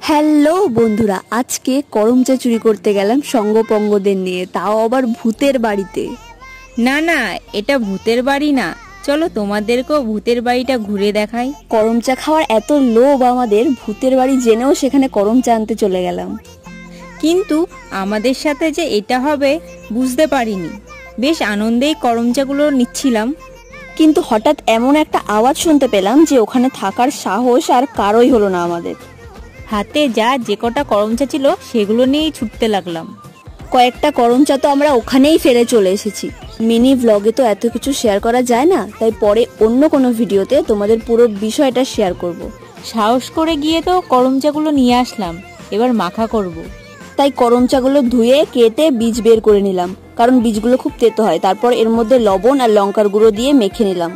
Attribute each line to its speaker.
Speaker 1: Hello বন্ধুরা, আজকে করমচা চুরি করতে গেলাম সঙ্গপঙ্গদের নিয়ে, তাও আবার ভূতের বাড়িতে।
Speaker 2: না না, এটা ভূতের বাড়ি না, চলো তোমাদেরকেও ভূতের বাড়িটা ঘুরে দেখাই।
Speaker 1: করমচা খাওয়ার এত লোভ আমাদের, ভূতের বাড়ি জেনেও সেখানে করমচা আনতে চলে গেলাম।
Speaker 2: কিন্তু আমাদের সাথে যে এটা হবে বুঝতে পারিনি। বেশ আনন্দেই করমচাগুলো নিচ্ছিলাম,
Speaker 1: কিন্তু হঠাৎ এমন একটা আওয়াজ শুনতে পেলাম যে ওখানে থাকার সাহস আর কারোই হলো না আমাদের।
Speaker 2: হাতে যে কটা করমচা ছিল সেগুলো নিয়েই ছুটতে লাগলাম।
Speaker 1: কয়েকটা করমচা তো আমরা ওখানেই ফেলে চলে এসেছি। মিনি ব্লগে তো এত কিছু শেয়ার করা যায় না, তাই পরে অন্য কোনো ভিডিওতে তোমাদের পুরো বিষয়টা শেয়ার করব।
Speaker 2: সাহস করে গিয়ে তো করমচাগুলো নিয়ে আসলাম, এবার মাখা করব।
Speaker 1: তাই করমচাগুলো ধুয়ে কেটে বীজ বের করে নিলাম, কারণ বীজগুলো খুব তেতো হয়। তারপর এর মধ্যে লবণ আর লঙ্কার গুঁড়ো দিয়ে মেখে নিলাম।